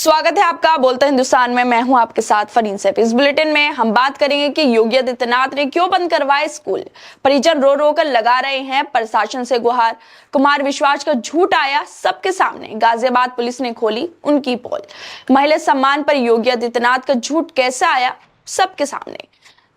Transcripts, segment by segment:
स्वागत है आपका बोलता हिंदुस्तान में। मैं हूं आपके साथ फरीन सैफ। इस बुलेटिन में हम बात करेंगे कि योगी आदित्यनाथ ने क्यों बंद करवाए स्कूल। परिजन रो रो कर लगा रहे हैं प्रशासन से गुहार। कुमार विश्वास का झूठ आया सबके सामने। गाजियाबाद पुलिस ने खोली उनकी पोल। महिला सम्मान पर योगी आदित्यनाथ का झूठ कैसे आया सबके सामने।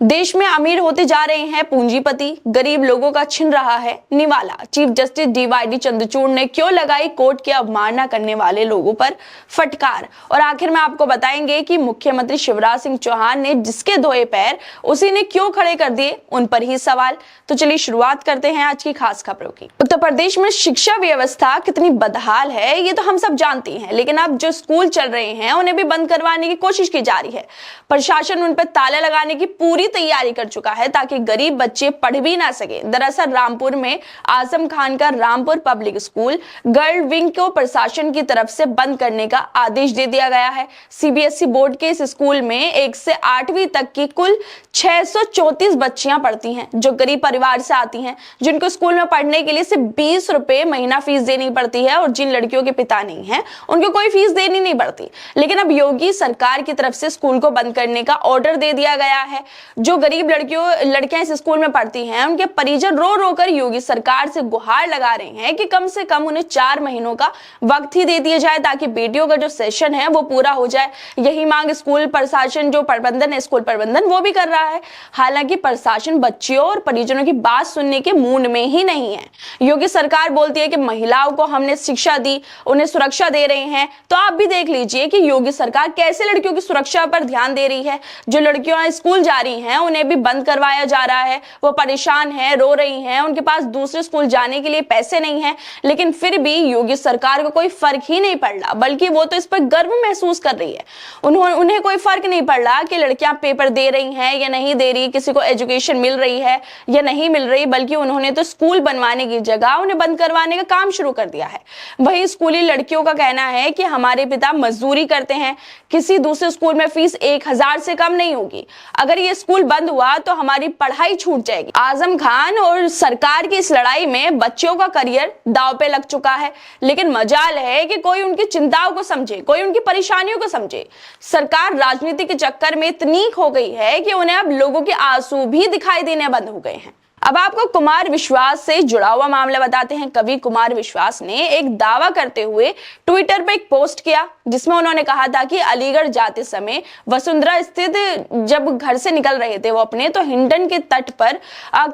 देश में अमीर होते जा रहे हैं पूंजीपति, गरीब लोगों का छिन रहा है निवाला। चीफ जस्टिस DYD चंद्रचूड़ ने क्यों लगाई कोर्ट की अवमानना करने वाले लोगों पर फटकार। और आखिर में आपको बताएंगे कि मुख्यमंत्री शिवराज सिंह चौहान ने जिसके धोए पैर उसी ने क्यों खड़े कर दिए, उन पर ही सवाल। तो चलिए शुरुआत करते हैं आज की खास खबरों की। उत्तर प्रदेश में शिक्षा व्यवस्था कितनी बदहाल है ये तो हम सब जानते हैं, लेकिन अब जो स्कूल चल रहे हैं उन्हें भी बंद करवाने की कोशिश की जा रही है। प्रशासन उन पर ताला लगाने की पूरी तैयारी कर चुका है ताकि गरीब बच्चे पढ़ भी ना सके। दरअसल रामपुर में आजम खान का Rampur public school girl wing को प्रशासन की तरफ से बंद करने का आदेश दे दिया गया है। CBSE बोर्ड के इस स्कूल में 1 से 8वीं तक की कुल 634 बच्चियां पढ़ती हैं जो गरीब परिवार से आती हैं, जिनको स्कूल में पढ़ने के लिए सिर्फ 20 रुपए महीना फीस देनी पड़ती है। और जिन लड़कियों के पिता नहीं है उनको कोई फीस देनी नहीं पड़ती। लेकिन अब योगी सरकार की तरफ से स्कूल को बंद करने का ऑर्डर दे दिया गया है। जो गरीब लड़कियां इस स्कूल में पढ़ती हैं उनके परिजन रो रो कर योगी सरकार से गुहार लगा रहे हैं कि कम से कम उन्हें 4 महीनों का वक्त ही दे दिया जाए ताकि बेटियों का जो सेशन है वो पूरा हो जाए। यही मांग स्कूल प्रशासन, जो प्रबंधन है स्कूल प्रबंधन, वो भी कर रहा है। हालांकि प्रशासन बच्चियों और परिजनों की बात सुनने के मूड में ही नहीं है। योगी सरकार बोलती है कि महिलाओं को हमने शिक्षा दी, उन्हें सुरक्षा दे रहे हैं। तो आप भी देख लीजिए कि योगी सरकार कैसे लड़कियों की सुरक्षा पर ध्यान दे रही है। जो लड़कियां स्कूल जा रही हैं उन्हें भी बंद करवाया जा रहा है। वो परेशान है, रो रही हैं, उनके पास दूसरे स्कूल जाने के लिए पैसे नहीं हैं, लेकिन फिर भी योगी सरकार को कोई फर्क ही नहीं पड़ रहा, बल्कि वो तो इस पर गर्व महसूस कर रही है। उन्हें कोई फर्क नहीं पड़ रहा कि लड़कियां पेपर दे रही हैं या नहीं दे रही, किसी को एजुकेशन मिल रही है या नहीं मिल रही, बल्कि उन्होंने तो स्कूल बनवाने की जगह उन्हें बंद करवाने का काम शुरू कर दिया है। वही स्कूली लड़कियों का कहना है कि हमारे पिता मजदूरी करते हैं, किसी दूसरे स्कूल में फीस 1000 से कम नहीं होगी। अगर ये स्कूल बंद हुआ तो हमारी पढ़ाई छूट जाएगी। आजम खान और सरकार की इस लड़ाई में बच्चों का करियर दांव पे लग चुका है, लेकिन मजाल है कि कोई उनकी चिंताओं को समझे, कोई उनकी परेशानियों को समझे। सरकार राजनीति के चक्कर में इतनी खो गई है कि उन्हें अब लोगों के आंसू भी दिखाई देने बंद हो गए हैं। अब आपको कुमार विश्वास से जुड़ा हुआ मामला बताते हैं। कवि कुमार विश्वास ने एक दावा करते हुए ट्विटर पर एक पोस्ट किया जिसमें उन्होंने कहा था कि अलीगढ़ जाते समय वसुंधरा स्थित जब घर से निकल रहे थे वो अपने, तो हिंडन के तट पर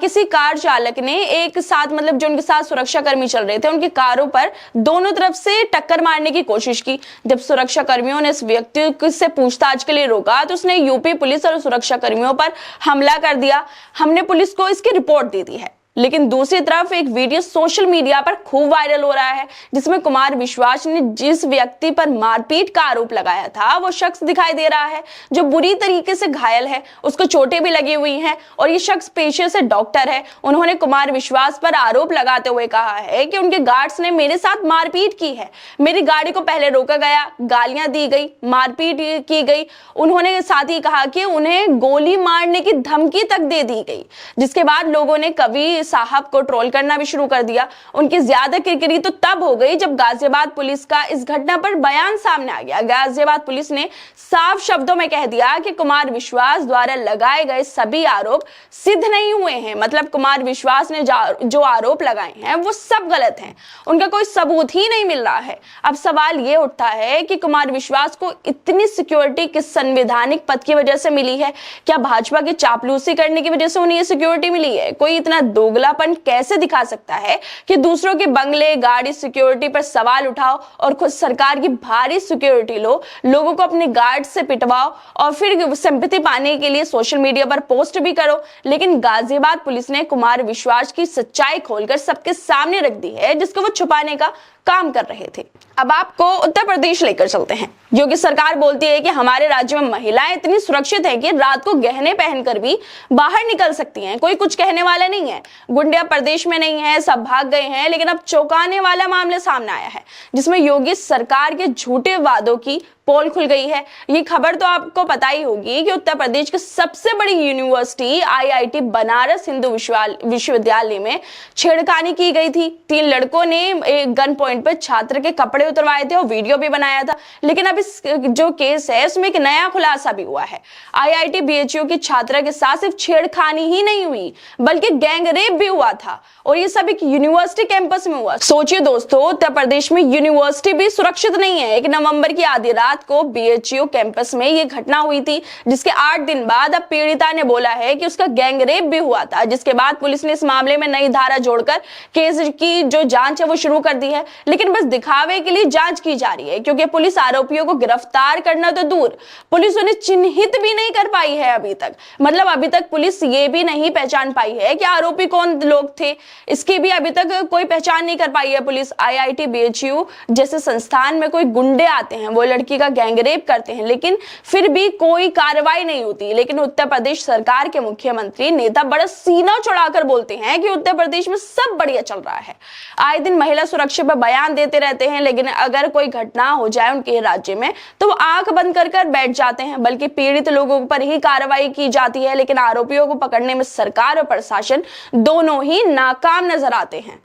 किसी कार चालक ने एक साथ, मतलब जो उनके साथ सुरक्षा कर्मी चल रहे थे, उनकी कारों पर दोनों तरफ से टक्कर मारने की कोशिश की। जब सुरक्षा कर्मियों ने इस व्यक्ति से पूछताछ के लिए रोका तो उसने यूपी पुलिस और सुरक्षा कर्मियों पर हमला कर दिया। हमने पुलिस को इसकी रिपोर्ट दे दी है। लेकिन दूसरी तरफ एक वीडियो सोशल मीडिया पर खूब वायरल हो रहा है जिसमें कुमार विश्वास ने जिस व्यक्ति पर मारपीट का आरोप लगाया था वो शख्स दिखाई दे रहा है जो बुरी तरीके से घायल है, उसको चोटें भी लगी हुई हैं और ये शख्स पेशे से डॉक्टर है। उन्होंने कुमार विश्वास पर आरोप लगाते हुए कहा है कि उनके गार्ड्स ने मेरे साथ मारपीट की है, मेरी गाड़ी को पहले रोका गया, गालियां दी गई, मारपीट की गई। उन्होंने साथ ही कहा कि उन्हें गोली मारने की धमकी तक दे दी गई, जिसके बाद लोगों ने कवि साहब को ट्रोल करना भी शुरू कर दिया। उनकी ज्यादा किरकिरी तो तब हो गई जब गाजियाबाद पुलिस का इस घटना पर बयान सामने आ गया। गाजियाबाद पुलिस ने साफ शब्दों में कह दिया कि कुमार विश्वास द्वारा लगाए गए सभी आरोप सिद्ध नहीं हुए हैं। मतलब कुमार विश्वास ने जो आरोप लगाए हैं वो सब गलत हैं, उनका कोई सबूत ही नहीं मिल रहा है। अब सवाल ये उठता है कि कुमार विश्वास को इतनी सिक्योरिटी किस संवैधानिक पद की वजह से मिली है? क्या भाजपा की चापलूसी करने की वजह से उन्हें ये सिक्योरिटी मिली है? कोई इतना दोगलापन कैसे दिखा सकता है कि दूसरों के बंगले, गाड़ी, सिक्योरिटी पर सवाल उठाओ और खुद सरकार की भारी सिक्योरिटी लो, लोगों को अपने गार्ड से पिटवाओ और फिर सिंपैथी पाने के लिए सोशल मीडिया पर पोस्ट भी करो। लेकिन गाजियाबाद पुलिस ने कुमार विश्वास की सच्चाई खोलकर सबके सामने रख दी है जिसको वो छुपाने का काम कर रहे थे। अब आपको उत्तर प्रदेश लेकर चलते हैं। योगी सरकार बोलती है कि हमारे राज्य में महिलाएं इतनी सुरक्षित हैं कि रात को गहने पहनकर भी बाहर निकल सकती हैं, कोई कुछ कहने वाला नहीं है। गुंडिया प्रदेश में नहीं है, सब भाग गए हैं। लेकिन अब चौंकाने वाला मामला सामने आया है जिसमें योगी सरकार के झूठे वादों की पोल खुल गई है। ये खबर तो आपको पता ही होगी कि उत्तर प्रदेश की सबसे बड़ी यूनिवर्सिटी IIT बनारस हिंदू विश्वविद्यालय में छेड़खानी की गई थी। 3 लड़कों ने गन पॉइंट पर छात्र के कपड़े कपड़े उतरवाए थे और वीडियो भी बनाया था। लेकिन अब इस जो केस है उसमें एक नया खुलासा भी हुआ है। IIT BHU की छात्रा के साथ सिर्फ छेड़खानी ही नहीं हुई बल्कि गैंग रेप भी हुआ था, और ये सब एक यूनिवर्सिटी कैंपस में हुआ। सोचिए दोस्तों, उत्तर प्रदेश में यूनिवर्सिटी भी सुरक्षित नहीं है। 1 नवंबर की आधी रात को BHU कैंपस में ये घटना हुई थी, जिसके 8 दिन बाद अब पीड़िता ने बोला है कि उसका गैंग रेप भी हुआ था, जिसके बाद पुलिस ने इस मामले में नई धारा जोड़कर केस की जो जांच है वो शुरू कर दी है। लेकिन बस दिखावे के लिए जांच की जा रही है, क्योंकि पुलिस आरोपियों को गिरफ्तार करना तो दूर, पुलिस उन्हें चिन्हित भी नहीं कर पाई है अभी तक। मतलब अभी तक पुलिस ये भी नहीं पहचान पाई है कि आरोपी कौन लोग थे, इसकी भी अभी तक कोई पहचान नहीं कर पाई है पुलिस। IIT BHU जैसे संस्थान में कोई गुंडे आते हैं, वो लड़की का गैंग रेप करते हैं, लेकिन फिर भी कोई कार्रवाई नहीं होती। लेकिन उत्तर प्रदेश सरकार के मुख्यमंत्री नेता बड़ा सीना चढ़ाकर बोलते हैं कि उत्तर प्रदेश में सब बढ़िया चल रहा है। आए दिन महिला सुरक्षा पर बयान देते रहते हैं, लेकिन अगर कोई घटना हो जाए उनके राज्य में तो वो आंख बंद कर बैठ जाते हैं, बल्कि पीड़ित लोगों पर ही कार्रवाई की जाती है। लेकिन आरोपियों को पकड़ने में सरकार और प्रशासन दोनों ही नाकाम नजर आते हैं।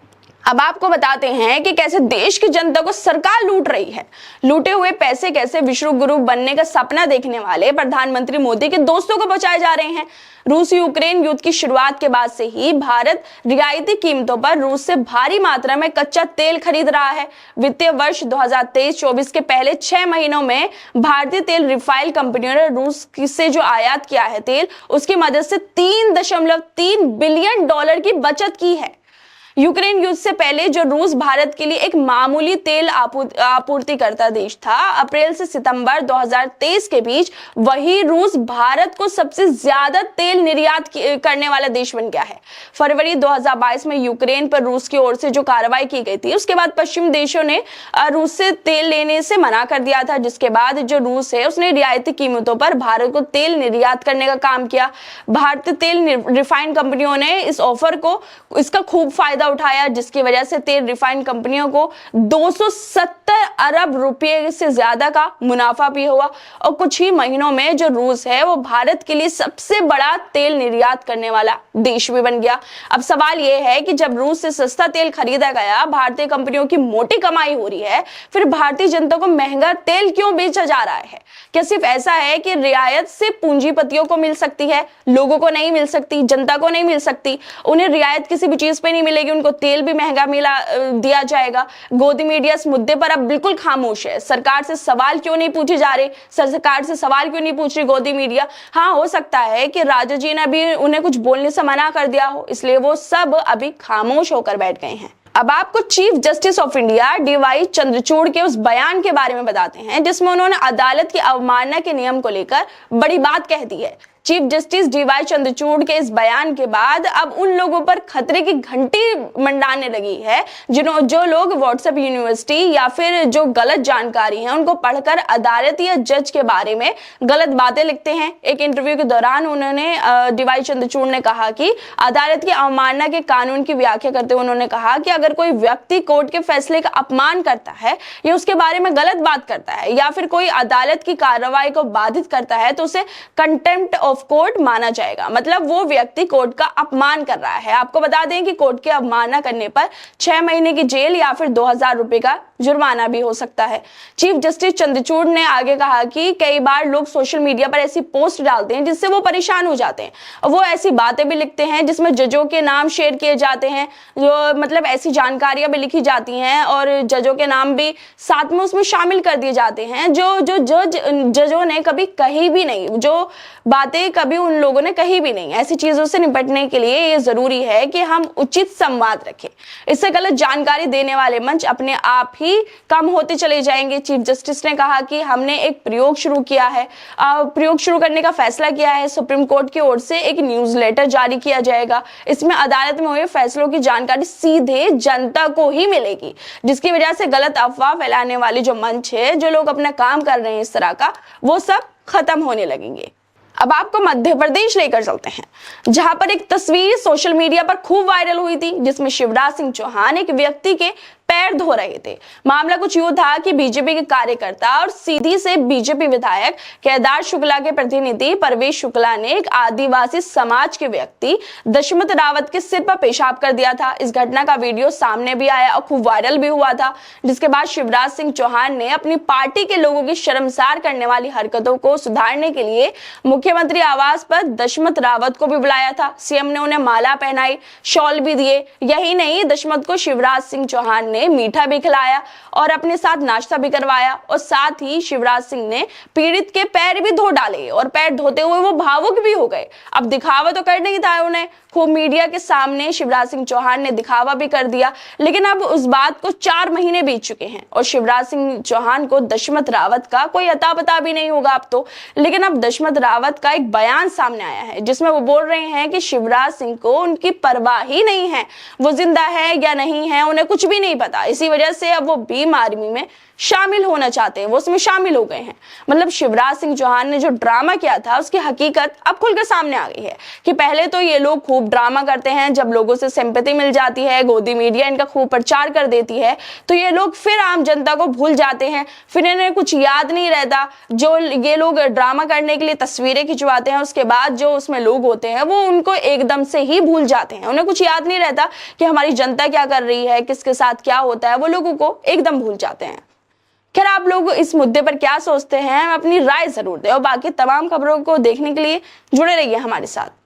अब आपको बताते हैं कि कैसे देश की जनता को सरकार लूट रही है। लूटे हुए पैसे कैसे विश्व गुरु बनने का सपना देखने वाले प्रधानमंत्री मोदी के दोस्तों को बचाए जा रहे हैं। रूस यूक्रेन युद्ध की शुरुआत के बाद से ही भारत रियायती कीमतों पर रूस से भारी मात्रा में कच्चा तेल खरीद रहा है। वित्तीय वर्ष 2023-24 के पहले 6 महीनों में भारतीय तेल रिफाइल कंपनियों ने रूस से जो आयात किया है तेल, उसकी मदद से $3.3 बिलियन की बचत की है। यूक्रेन युद्ध से पहले जो रूस भारत के लिए एक मामूली तेल आपूर्तिकर्ता देश था, अप्रैल से सितंबर 2023 के बीच वही रूस भारत को सबसे ज्यादा तेल निर्यात करने वाला देश बन गया है। फरवरी 2022 में यूक्रेन पर रूस की ओर से जो कार्रवाई की गई थी, उसके बाद पश्चिम देशों ने रूस से तेल लेने से मना कर दिया था, जिसके बाद जो रूस है उसने रियायती कीमतों पर भारत को तेल निर्यात करने का काम किया। भारतीय तेल रिफाइंड कंपनियों ने इस ऑफर को इसका खूब फायदा उठाया, जिसकी वजह से तेल रिफाइंड कंपनियों को 270 अरब रुपए से ज्यादा का मुनाफा भी हुआ। और कुछ ही महीनों में जो रूस है वो भारत के लिए सबसे बड़ा तेल निर्यात करने वाला देश भी बन गया। अब सवाल यह है कि जब रूस से सस्ता तेल खरीदा गया, भारतीय कंपनियों की मोटी कमाई हो रही है, फिर भारतीय जनता को महंगा तेल क्यों बेचा जा रहा है? क्या सिर्फ ऐसा है कि रियायत से पूंजीपतियों को मिल सकती है, लोगों को नहीं मिल सकती, जनता को नहीं मिल सकती? उन्हें रियायत किसी भी चीज पे नहीं मिलेगी, उनको तेल भी महंगा दिया जाएगा। गोदी मीडिया इस मुद्दे पर अब बिल्कुल खामोश है। सरकार से सवाल क्यों नहीं पूछे जा रहे? सरकार से सवाल क्यों नहीं पूछ रही गोदी मीडिया? हाँ, हो सकता है कि राजा जी ने अभी उन्हें कुछ बोलने से मना कर दिया हो, इसलिए वो सब अभी खामोश होकर बैठ गए हैं। अब आपको chief justice of India DY Chandrachud के उस बयान के बारे में बताते हैं, जिसमें उन्होंने अदालत की अवमानना के नियम को लेकर बड़ी बात कह दी है। चीफ जस्टिस DY चंद्रचूड़ के इस बयान के बाद अब उन लोगों पर खतरे की घंटी मंडाने लगी है जो लोग व्हाट्सएप यूनिवर्सिटी या फिर जो गलत जानकारी है उनको पढ़कर अदालत या जज के बारे में गलत बातें लिखते हैं। एक इंटरव्यू के दौरान उन्होंने DY चंद्रचूड़ ने कहा कि अदालत की अवमानना के कानून की व्याख्या करते हुए उन्होंने कहा कि अगर कोई व्यक्ति कोर्ट के फैसले का अपमान करता है या उसके बारे में गलत बात करता है या फिर कोई अदालत की कार्रवाई को बाधित करता है तो उसे कंटेम्प्ट ऑफ कोर्ट माना जाएगा। मतलब वो व्यक्ति कोर्ट का अपमान कर रहा है। आपको बता दें कि कोर्ट की अवमानना करने पर 6 महीने की जेल या फिर 2000 रुपए का जुर्माना भी हो सकता है। चीफ जस्टिस चंद्रचूड़ ने आगे कहा कि कई बार लोग सोशल मीडिया पर ऐसी पोस्ट डालते हैं जिससे वो परेशान हो जाते हैं। वो ऐसी बातें भी लिखते हैं जिसमें जजों के नाम शेयर किए जाते हैं, जो मतलब ऐसी जानकारियां भी लिखी जाती हैं और जजों के नाम भी साथ में उसमें शामिल कर दिए जाते हैं जो जजों ने कभी कही भी नहीं, जो बातें कभी उन लोगों ने कही भी नहीं। ऐसी चीजों से निपटने के लिए ये जरूरी है कि हम उचित संवाद रखें। इससे गलत जानकारी देने वाले मंच अपने आप ही कम होते चले जाएंगे। चीफ जस्टिस ने कहा कि हमने एक प्रयोग शुरू किया है, प्रयोग शुरू करने का फैसला किया है। सुप्रीम कोर्ट की ओर से एक न्यूज़लेटर जारी किया जाएगा। इसमें अदालत में हुए फैसलों की जानकारी सीधे जनता को ही मिलेगी, जिसकी वजह से गलत अफवाह फैलाने वाली जो मंच है, जो लोग अपना काम कर रहे हैं इस तरह का, वो सब खत्म होने लगेंगे। अब आपको मध्य प्रदेश लेकर चलते हैं, जहां पर एक तस्वीर सोशल मीडिया पर खूब वायरल हुई थी, जिसमें शिवराज सिंह चौहान एक व्यक्ति के पैर धो रहे थे। मामला कुछ यूं था कि बीजेपी के कार्यकर्ता और सीधी से बीजेपी विधायक केदार शुक्ला के प्रतिनिधि परवेश शुक्ला ने एक आदिवासी समाज के व्यक्ति दशमत रावत के सिर पर पेशाब कर दिया था। इस घटना का वीडियो सामने भी आया और खूब वायरल भी हुआ था, जिसके बाद शिवराज सिंह चौहान ने अपनी पार्टी के लोगों की शर्मसार करने वाली हरकतों को सुधारने के लिए मुख्यमंत्री आवास पर दशमत रावत को भी बुलाया था। सीएम ने उन्हें माला पहनाई, शॉल भी दिए। यही नहीं, दशमत को शिवराज सिंह चौहान ने मीठा भी खिलाया और अपने साथ नाश्ता भी करवाया और साथ ही शिवराज सिंह ने पीड़ित के पैर भी धो डाले और पैर धोते हुए वो भावुक भी हो गए। अब दिखावा तो करना ही था उन्हें, खूब मीडिया के सामने शिवराज सिंह चौहान ने दिखावा भी कर दिया। लेकिन अब उस बात को 4 महीने बीत चुके हैं और शिवराज सिंह चौहान को दशमत रावत का कोई अता पता भी नहीं होगा अब तो। लेकिन अब दशमत रावत का एक बयान सामने आया है जिसमें वो बोल रहे हैं कि शिवराज सिंह को उनकी परवाह ही नहीं है, वो जिंदा है या नहीं है उन्हें कुछ भी नहीं पता। इसी वजह से अब वो भीम आर्मी में शामिल होना चाहते हैं, वो उसमें शामिल हो गए हैं। मतलब शिवराज सिंह चौहान ने जो ड्रामा किया था उसकी हकीकत अब खुलकर सामने आ गई है कि पहले तो ये लोग खूब ड्रामा करते हैं, जब लोगों से सिंपैथी मिल जाती है, गोदी मीडिया इनका खूब प्रचार कर देती है, तो ये लोग फिर आम जनता को भूल जाते हैं, फिर इन्हें कुछ याद नहीं रहता। जो ये लोग ड्रामा करने के लिए तस्वीरें खिंचवाते हैं, उसके बाद जो उसमें लोग होते हैं वो उनको एकदम से ही भूल जाते हैं। उन्हें कुछ याद नहीं रहता कि हमारी जनता क्या कर रही है, किसके साथ क्या होता है, वो लोगों को एकदम भूल जाते हैं। खैर, आप लोग इस मुद्दे पर क्या सोचते हैं, अपनी राय जरूर दें और बाकी तमाम खबरों को देखने के लिए जुड़े रहिए हमारे साथ।